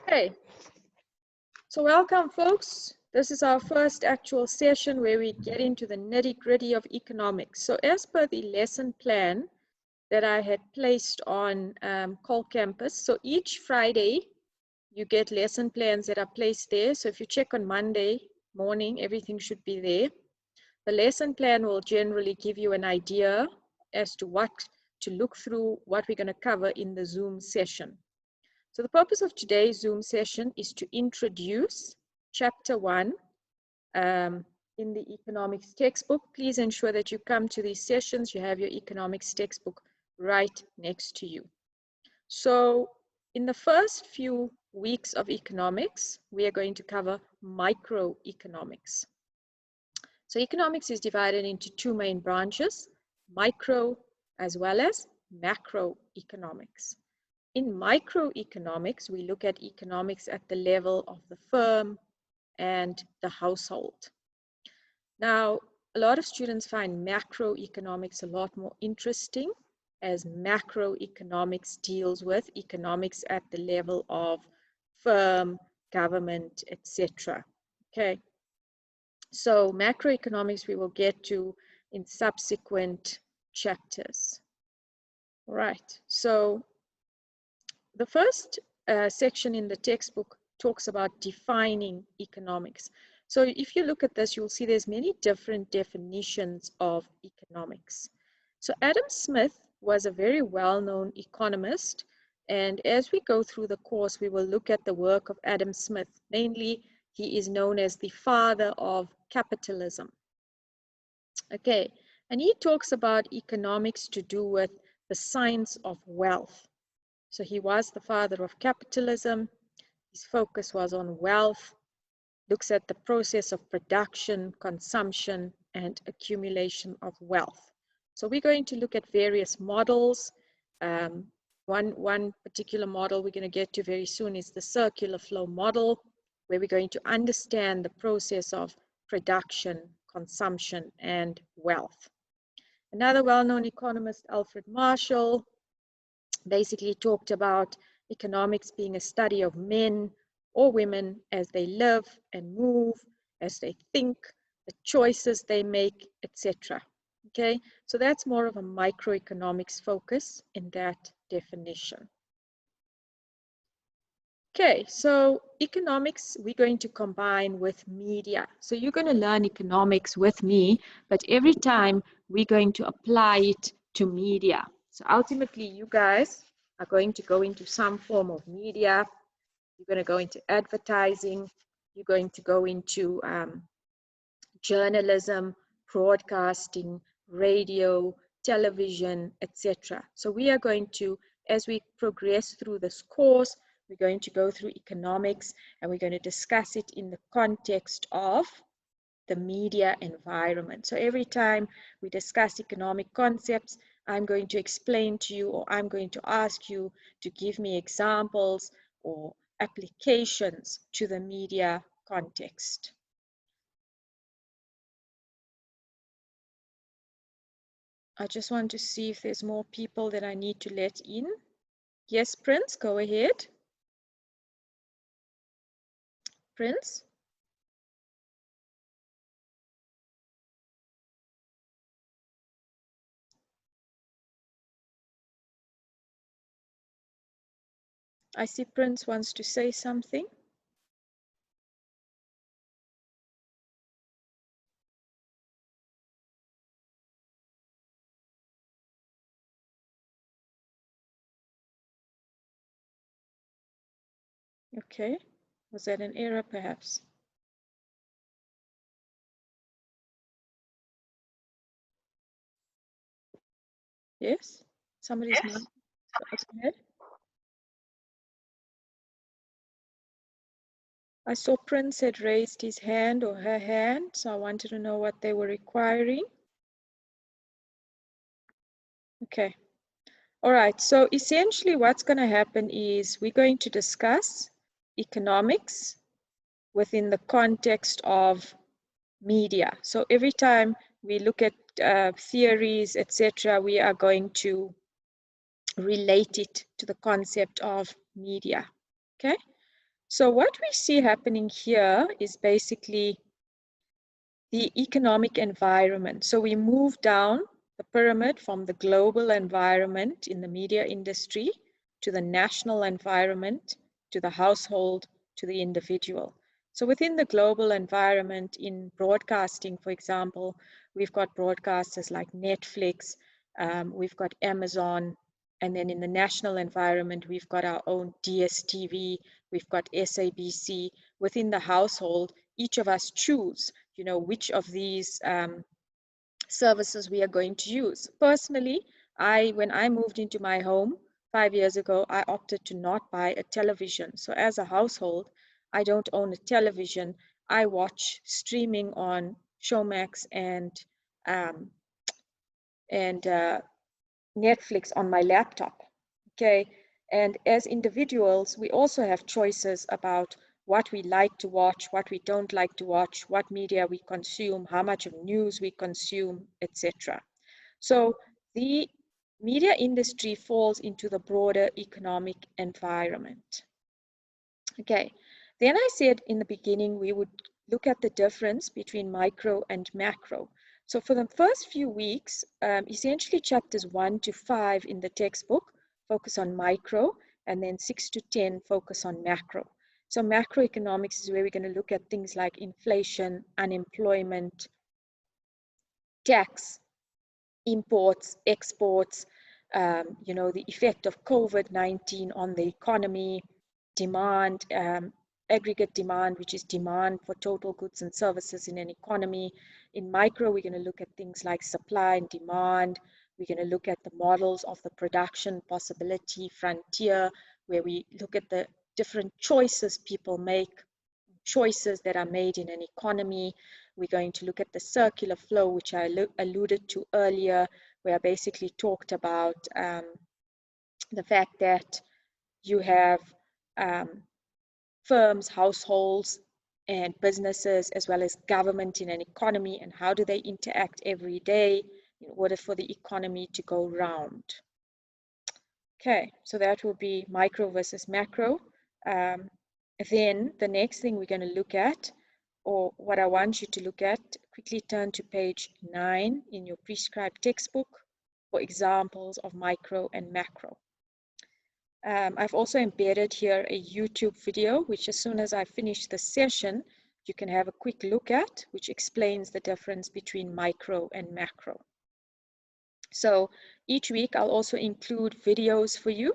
Okay, so welcome folks. This is our first actual session where we get into the nitty-gritty of economics. So as per the lesson plan that I had placed on Cole Campus, so each Friday you get lesson plans that are placed there. So if you check on Monday morning, everything should be there. The lesson plan will generally give you an idea as to what to look through, what we're going to cover in the Zoom session. So the purpose of today's Zoom session is to introduce chapter 1 in the economics textbook. Please ensure that you come to these sessions, you have your economics textbook right next to you. So in the first few weeks of economics, we are going to cover microeconomics. So economics is divided into two main branches, micro as well as macroeconomics. In microeconomics, we look at economics at the level of the firm and the household. Now, a lot of students find macroeconomics a lot more interesting, as macroeconomics deals with economics at the level of firm, government, etc. Okay, so macroeconomics we will get to in subsequent chapters. All right, so the first section in the textbook talks about defining economics. So if you look at this, you'll see there's many different definitions of economics. So Adam Smith was a very well-known economist, and as we go through the course, we will look at the work of Adam Smith. Mainly, he is known as the father of capitalism. Okay, and he talks about economics to do with the science of wealth. So he was the father of capitalism. His focus was on wealth, looks at the process of production, consumption, and accumulation of wealth. So we're going to look at various models. One particular model we're going to get to very soon is the circular flow model, where we're going to understand the process of production, consumption, and wealth. Another well-known economist, Alfred Marshall, basically talked about economics being a study of men or women as they live and move, as they think, the choices they make, etc. Okay, so that's more of a microeconomics focus in that definition. Okay, so economics we're going to combine with media. So you're going to learn economics with me, but every time we're going to apply it to media. So ultimately, you guys are going to go into some form of media. You're going to go into advertising. You're going to go into journalism, broadcasting, radio, television, etc. So we are going to, as we progress through this course, we're going to go through economics and we're going to discuss it in the context of the media environment. So every time we discuss economic concepts, I'm going to explain to you, or I'm going to ask you to give me examples or applications to the media context. I just want to see if there's more people that I need to let in. Yes, Prince, go ahead. Prince? I see Prince wants to say something. Okay, was that an error perhaps? Yes, somebody's mic. Go ahead. I saw Prince had raised his hand or her hand, so I wanted to know what they were requiring. Okay. All right, so essentially what's going to happen is we're going to discuss economics within the context of media. So every time we look at theories, etc., we are going to relate it to the concept of media. Okay, So what we see happening here is basically the economic environment. So we move down the pyramid from the global environment in the media industry to the national environment, to the household, to the individual. So within the global environment in broadcasting, for example, we've got broadcasters like Netflix, we've got Amazon, and then in the national environment, we've got our own DSTV, we've got SABC. Within the household, each of us choose, you know, which of these services we are going to use. Personally, when I moved into my home 5 years ago, I opted to not buy a television. So as a household, I don't own a television. I watch streaming on Showmax and Netflix on my laptop. Okay, and as individuals, we also have choices about what we like to watch, what we don't like to watch, what media we consume, how much of news we consume, etc. So the media industry falls into the broader economic environment. Okay, then I said in the beginning we would look at the difference between micro and macro. So for the first few weeks, essentially chapters 1 to 5 in the textbook focus on micro, and then 6 to 10 focus on macro. So macroeconomics is where we're going to look at things like inflation, unemployment, tax, imports, exports, you know, the effect of COVID-19 on the economy, demand, aggregate demand, which is demand for total goods and services in an economy. In micro, we're going to look at things like supply and demand. We're going to look at the models of the production possibility frontier, where we look at the different choices people make, choices that are made in an economy. We're going to look at the circular flow, which I alluded to earlier, where I basically talked about the fact that you have firms, households, and businesses, as well as government in an economy, and how do they interact every day in order for the economy to go round. Okay, so that will be micro versus macro. Then the next thing we're going to look at, or what I want you to look at, quickly turn to page 9 in your prescribed textbook for examples of micro and macro. I've also embedded here a YouTube video, which as soon as I finish the session, you can have a quick look at, which explains the difference between micro and macro. So each week I'll also include videos for you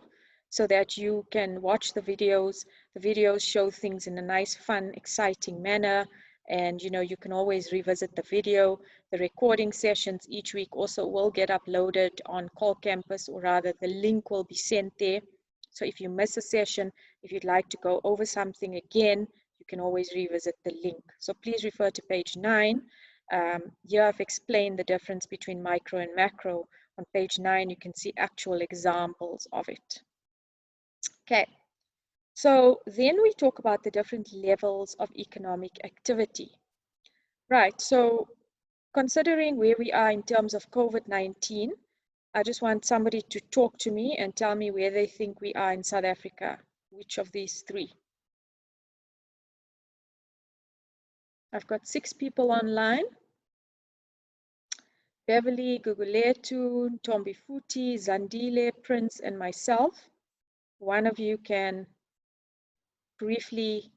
so that you can watch the videos. The videos show things in a nice, fun, exciting manner. And you know, you can always revisit the video. The recording sessions each week also will get uploaded on Call Campus, or rather the link will be sent there. So if you miss a session, if you'd like to go over something again, you can always revisit the link. So please refer to page 9. Here I've explained the difference between micro and macro. On page 9, you can see actual examples of it. Okay, so then we talk about the different levels of economic activity. Right, so considering where we are in terms of COVID-19, I just want somebody to talk to me and tell me where they think we are in South Africa. Which of these 3? I've got 6 people online. Beverly, Guguletu, Tombi Futi, Zandile, Prince, and myself. One of you can briefly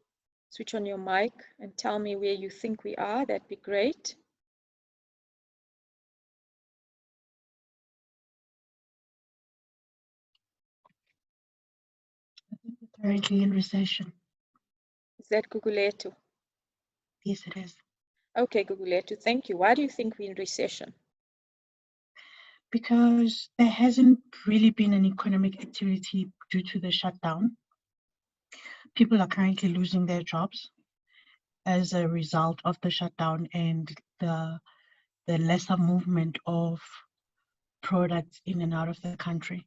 switch on your mic and tell me where you think we are. That'd be great. Currently in recession. Is that Guguletu? Yes, it is. Okay, Guguletu, thank you. Why do you think we're in recession? Because there hasn't really been an economic activity due to the shutdown. People are currently losing their jobs as a result of the shutdown and the lesser movement of products in and out of the country.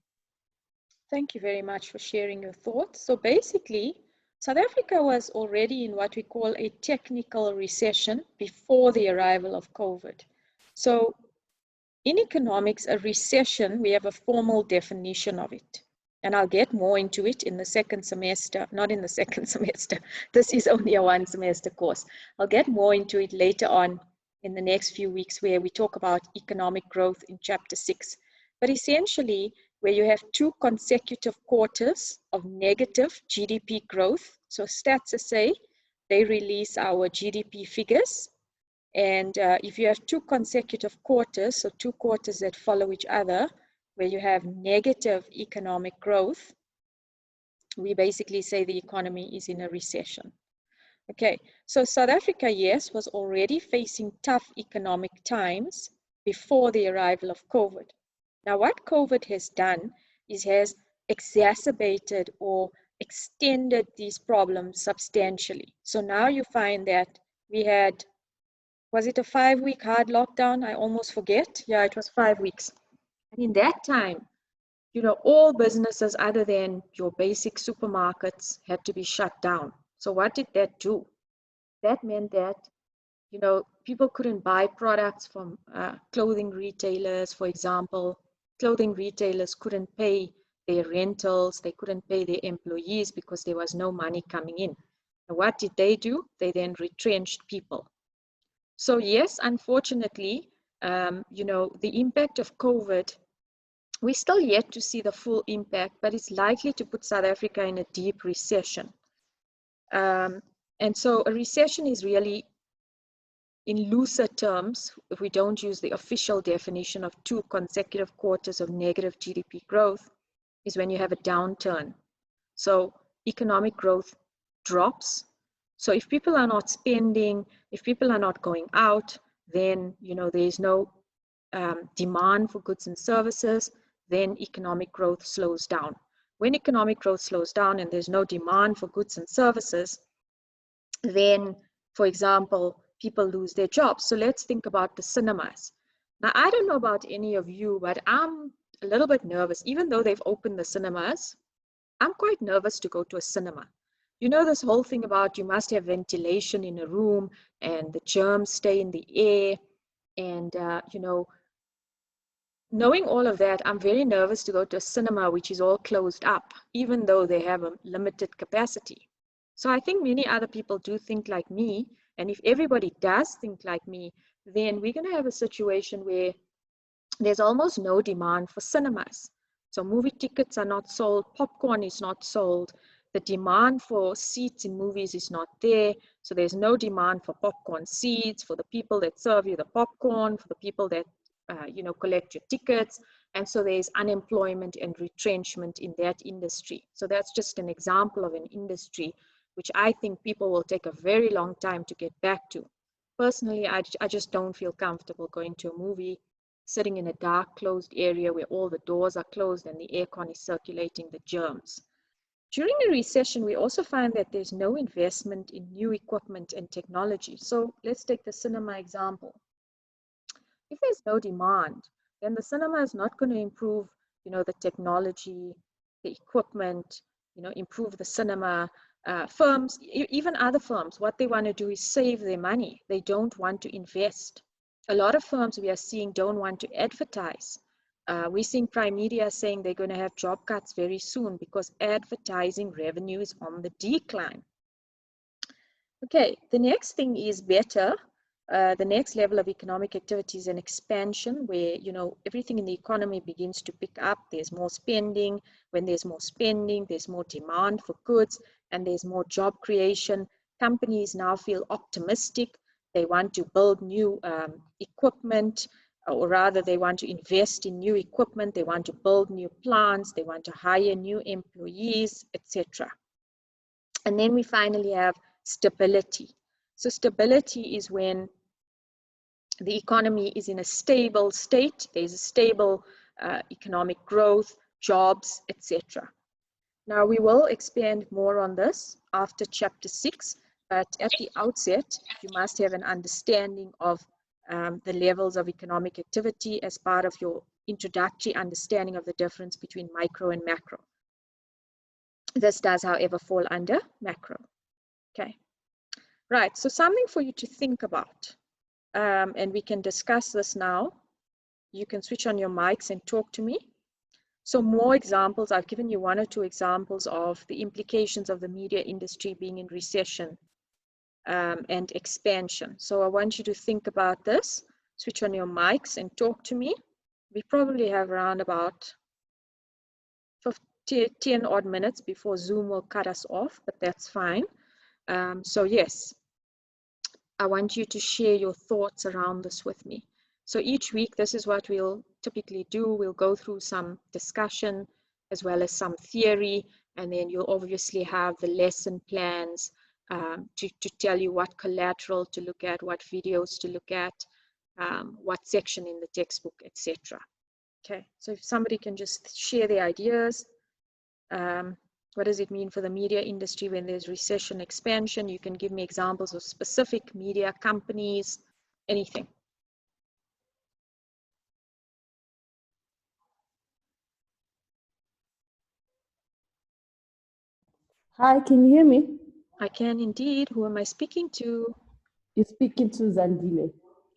Thank you very much for sharing your thoughts. So basically, South Africa was already in what we call a technical recession before the arrival of COVID. So in economics, a recession, we have a formal definition of it. And I'll get more into it in the second semester, not in the second semester. This is only a 1 semester course. I'll get more into it later on in the next few weeks where we talk about economic growth in chapter 6. But essentially, where you have 2 consecutive quarters of negative GDP growth. So Stats SA, they release our GDP figures. And if you have 2 consecutive quarters, so 2 quarters that follow each other, where you have negative economic growth, we basically say the economy is in a recession. Okay, so South Africa, yes, was already facing tough economic times before the arrival of COVID. Now, what COVID has done is has exacerbated or extended these problems substantially. So now you find that we had, was it a 5-week hard lockdown? I almost forget. Yeah, it was 5 weeks. And in that time, you know, all businesses other than your basic supermarkets had to be shut down. So what did that do? That meant that, you know, people couldn't buy products from clothing retailers, for example. Clothing retailers couldn't pay their rentals, they couldn't pay their employees because there was no money coming in. And what did they do? They then retrenched people. So yes, unfortunately, you know, the impact of COVID, we're still yet to see the full impact, but it's likely to put South Africa in a deep recession. And so a recession is really, in looser terms, if we don't use the official definition of 2 consecutive quarters of negative GDP growth, is when you have a downturn. So economic growth drops. So if people are not spending, if people are not going out, then, you know, there is no demand for goods and services, then economic growth slows down. When economic growth slows down and there's no demand for goods and services, then, for example, people lose their jobs. So let's think about the cinemas. Now, I don't know about any of you, but I'm a little bit nervous. Even though they've opened the cinemas, I'm quite nervous to go to a cinema. You know, this whole thing about you must have ventilation in a room and the germs stay in the air. And, you know, knowing all of that, I'm very nervous to go to a cinema which is all closed up, even though they have a limited capacity. So I think many other people do think like me. And if everybody does think like me, then we're going to have a situation where there's almost no demand for cinemas. So movie tickets are not sold, popcorn is not sold, the demand for seats in movies is not there. So there's no demand for popcorn seats, for the people that serve you the popcorn, for the people that you know, collect your tickets. And so there's unemployment and retrenchment in that industry. So that's just an example of an industry which I think people will take a very long time to get back to. Personally, I just don't feel comfortable going to a movie, sitting in a dark, closed area where all the doors are closed and the aircon is circulating the germs. During a recession, we also find that there's no investment in new equipment and technology. So let's take the cinema example. If there's no demand, then the cinema is not going to improve, you know, the technology, the equipment, you know, improve the cinema. Firms, even other firms, what they want to do is save their money. They don't want to invest. A lot of firms we are seeing don't want to advertise. We're seeing Prime Media saying they're going to have job cuts very soon because advertising revenue is on the decline. Okay, the next thing is better. The next level of economic activity is an expansion where, you know, everything in the economy begins to pick up. There's more spending. When there's more spending, there's more demand for goods and there's more job creation. Companies now feel optimistic. They want to build new equipment, or rather they want to invest in new equipment. They want to build new plants. They want to hire new employees, etc. And then we finally have stability. So stability is when the economy is in a stable state, there's a stable economic growth, jobs, etc. Now we will expand more on this after chapter 6, but at the outset, you must have an understanding of the levels of economic activity as part of your introductory understanding of the difference between micro and macro. This does, however, fall under macro. Okay. Right, so something for you to think about, and we can discuss this now. You can switch on your mics and talk to me. So more examples, I've given you one or two examples of the implications of the media industry being in recession and expansion. So I want you to think about this, switch on your mics and talk to me. We probably have around about 10 odd minutes before Zoom will cut us off, but that's fine. So yes, I want you to share your thoughts around this with me. So each week, this is what we'll typically do. We'll go through some discussion as well as some theory, and then you'll obviously have the lesson plans to tell you what collateral to look at, what videos to look at, what section in the textbook, etc. Okay, so if somebody can just share their ideas. What does it mean for the media industry when there's recession, expansion? You can give me examples of specific media companies, anything. Hi, can you hear me? I can indeed. Who am I speaking to? You're speaking to Zandile.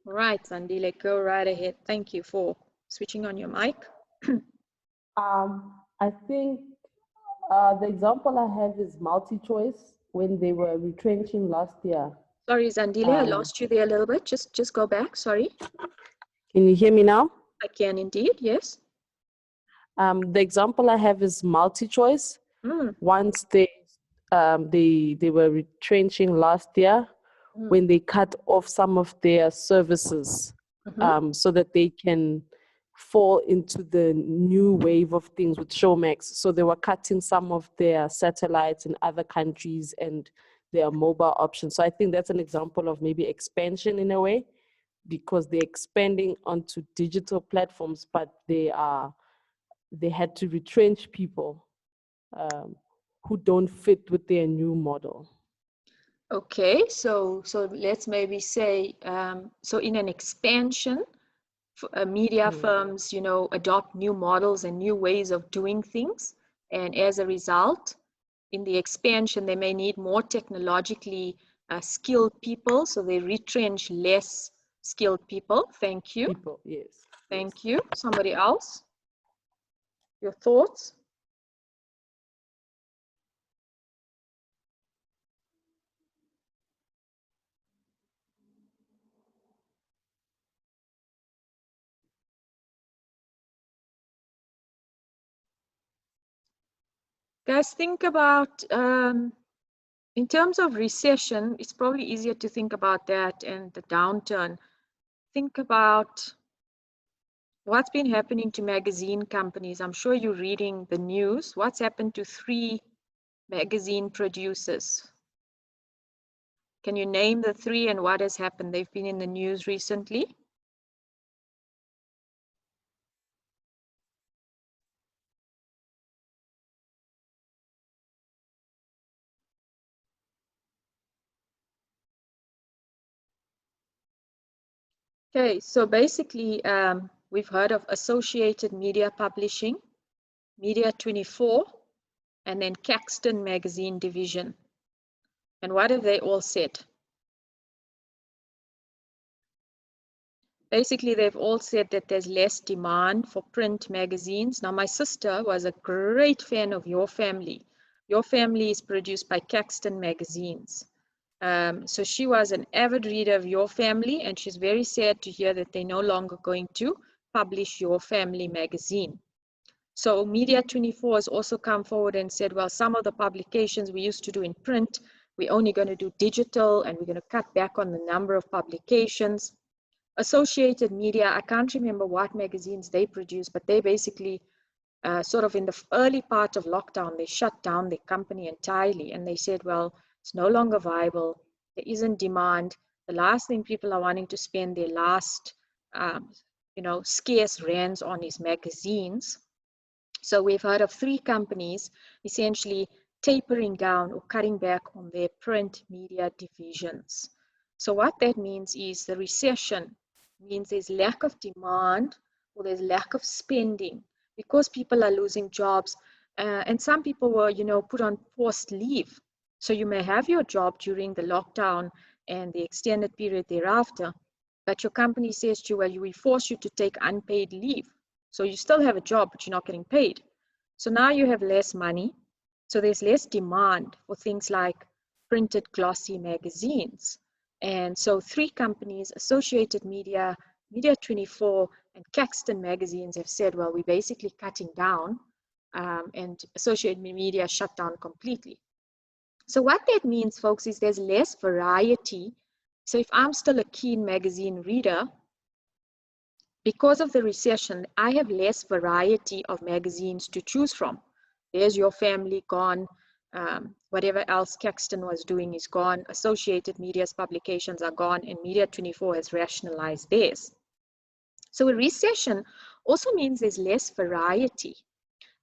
All right, Zandile, go right ahead. Thank you for switching on your mic. I think the example I have is MultiChoice when they were retrenching last year. Sorry, Zandile, I lost you there a little bit. Just go back, sorry. Can you hear me now? I can indeed, yes. The example I have is MultiChoice. Once they were retrenching last year when they cut off some of their services so that they can fall into the new wave of things with Showmax. So they were cutting some of their satellites in other countries and their mobile options. So I think that's an example of maybe expansion in a way, because they're expanding onto digital platforms, but they had to retrench people who don't fit with their new model. Okay, so let's maybe say, so in an expansion, media firms, you know, adopt new models and new ways of doing things. And as a result, in the expansion, they may need more technologically skilled people. So they retrench less skilled people. Thank you. People, yes. Thank you. Somebody else? Your thoughts? Guys, think about, in terms of recession, it's probably easier to think about that and the downturn. Think about what's been happening to magazine companies. I'm sure you're reading the news. What's happened to 3 magazine producers? Can you name the 3 and what has happened? They've been in the news recently. Okay, so basically, we've heard of Associated Media Publishing, Media 24, and then Caxton Magazine Division. And what have they all said? Basically, they've all said that there's less demand for print magazines. Now, my sister was a great fan of Your Family. Your Family is produced by Caxton Magazines. So she was an avid reader of Your Family, and she's very sad to hear that they're no longer going to publish Your Family magazine. So Media 24 has also come forward and said, well, some of the publications we used to do in print, we're only going to do digital, and we're going to cut back on the number of publications. Associated Media, I can't remember what magazines they produce, but they basically sort of in the early part of lockdown, they shut down their company entirely, and they said, well, it's no longer viable. There isn't demand. The last thing people are wanting to spend their last, scarce rands on is magazines. So we've heard of 3 companies essentially tapering down or cutting back on their print media divisions. So what that means is the recession means there's lack of demand or there's lack of spending because people are losing jobs. And some people were, put on forced leave. So you may have your job during the lockdown and the extended period thereafter, but your company says to you, well, we force you to take unpaid leave. So you still have a job, but you're not getting paid. So now you have less money. So there's less demand for things like printed glossy magazines. And so 3 companies, Associated Media, Media 24, and Caxton Magazines have said, well, we're basically cutting down, and Associated Media shut down completely. So what that means, folks, is there's less variety. So if I'm still a keen magazine reader, because of the recession, I have less variety of magazines to choose from. There's Your Family gone. Whatever else Caxton was doing is gone. Associated Media's publications are gone, and Media 24 has rationalized theirs. So a recession also means there's less variety.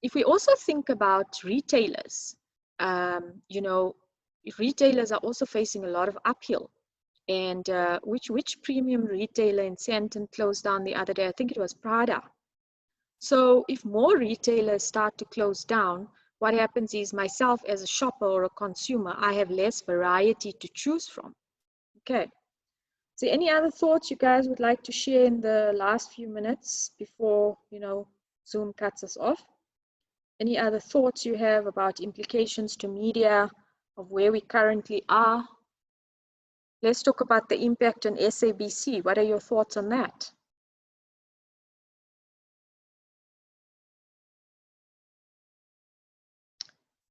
If we also think about retailers, you know, if retailers are also facing a lot of uphill. And which premium retailer in Sandton closed down the other day? I think it was Prada. So if more retailers start to close down, what happens is myself as a shopper or a consumer, I have less variety to choose from. Okay. So any other thoughts you guys would like to share in the last few minutes before, you know, Zoom cuts us off? Any other thoughts you have about implications to media of where we currently are? Let's talk about the impact on SABC. What are your thoughts on that?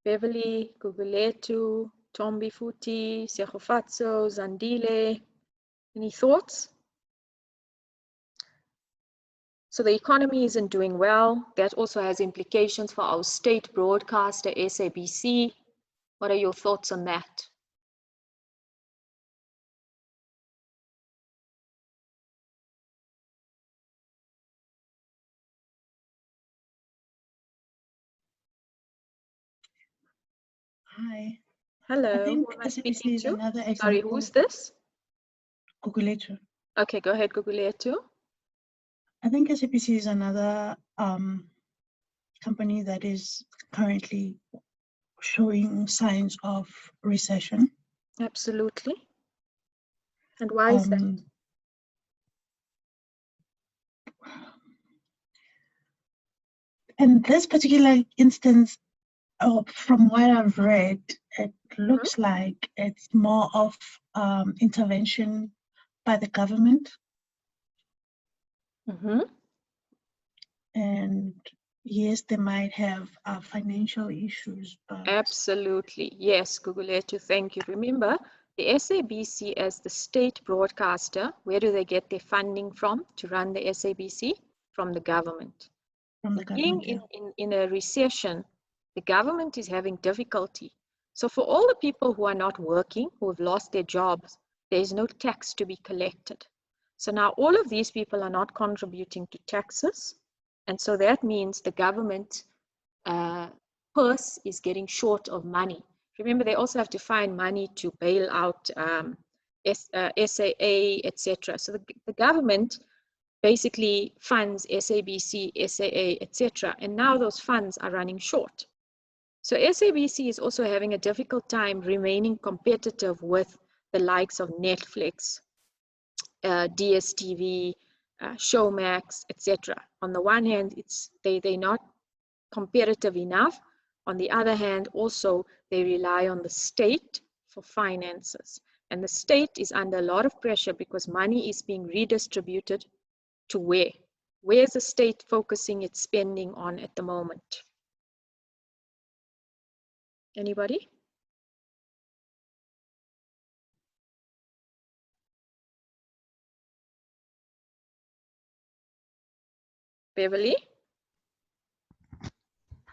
Beverly, Guguletu, Tombi Futi, Sehofatso, Zandile. Any thoughts? So the economy isn't doing well. That also has implications for our state broadcaster, SABC. What are your thoughts on that? Hi. Hello, I think who am I SABC speaking is to? another example. Sorry, who's this? Guguletu. Okay, go ahead, Guguletu. I think SABC is another company that is currently showing signs of recession. Absolutely. And why is that? In this particular instance, from what I've read, it looks like it's more of intervention by the government. And yes, they might have financial issues, but... Absolutely. Yes, Guguletu, thank you. Remember, the SABC as the state broadcaster, where do they get their funding from to run the SABC? From the government. From the government, Being in a recession, the government is having difficulty. So for all the people who are not working, who have lost their jobs, there is no tax to be collected. So now all of these people are not contributing to taxes. And so that means the government purse is getting short of money. Remember, they also have to find money to bail out SAA, etc. So the government basically funds SABC, SAA, etc. And now those funds are running short. So SABC is also having a difficult time remaining competitive with the likes of Netflix, DSTV, Showmax, etc. On the one hand, they're not competitive enough. On the other hand, also, they rely on the state for finances. And the state is under a lot of pressure because money is being redistributed to where? Where is the state focusing its spending on at the moment? Anybody? Beverly?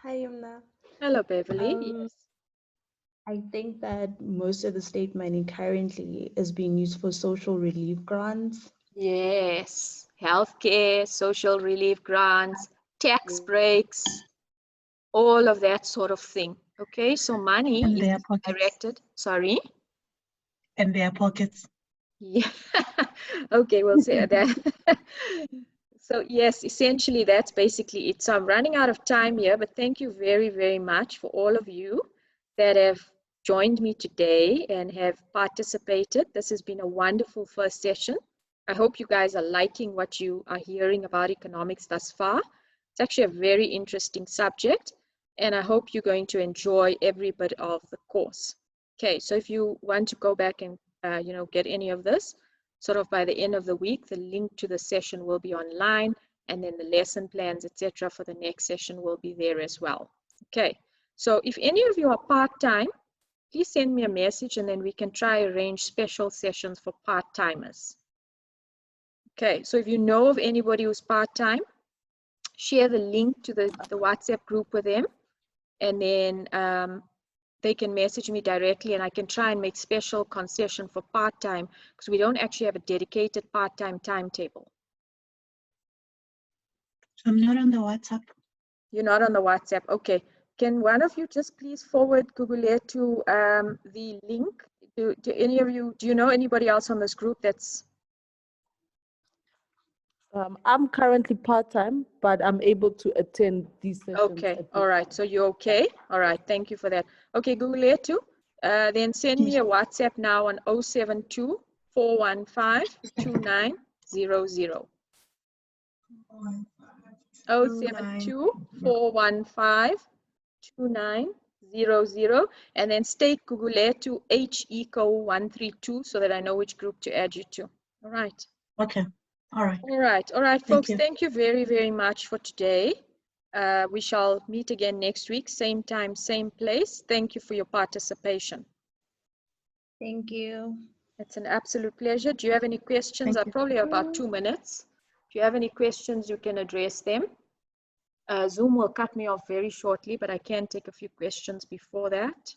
Hi, Yumna. Hello, Beverly. Yes. I think that most of the state money currently is being used for social relief grants. Yes, healthcare, social relief grants, tax breaks, all of that sort of thing. Okay, so money in is their pockets. directed. Sorry? In their pockets. Yeah. Okay, we'll say that. So yes, essentially that's basically it. So I'm running out of time here, but thank you very, very much for all of you that have joined me today and have participated. This has been a wonderful first session. I hope you guys are liking what you are hearing about economics thus far. It's actually a very interesting subject, and I hope you're going to enjoy every bit of the course. Okay, so if you want to go back and get any of this, sort of by the end of the week, the link to the session will be online, and then the lesson plans, etc., for the next session will be there as well. Okay, so if any of you are part-time, please send me a message, and then we can try arrange special sessions for part-timers. Okay, so if you know of anybody who's part-time, share the link to the WhatsApp group with them, and then they can message me directly, and I can try and make special concession for part-time, because we don't actually have a dedicated part-time timetable. I'm not on the WhatsApp. You're not on the WhatsApp. Okay. Can one of you just please forward Gugulethu the link? Do any of you, do you know anybody else on this group that's... I'm currently part-time, but I'm able to attend these sessions. Okay, all right. So you're okay? All right, thank you for that. Okay, Gugulethu, then send me a WhatsApp now on 072 415 2900. 072 415 2900, and then state Gugulethu HECO132 so that I know which group to add you to. All right. Okay. All right. All right. All right, folks. you. Thank you very, very much for today. We shall meet again next week, same time, same place. Thank you for your participation. Thank you. It's an absolute pleasure. Do you have any questions? I probably have about 2 minutes. If you have any questions, you can address them. Zoom will cut me off very shortly, but I can take a few questions before that.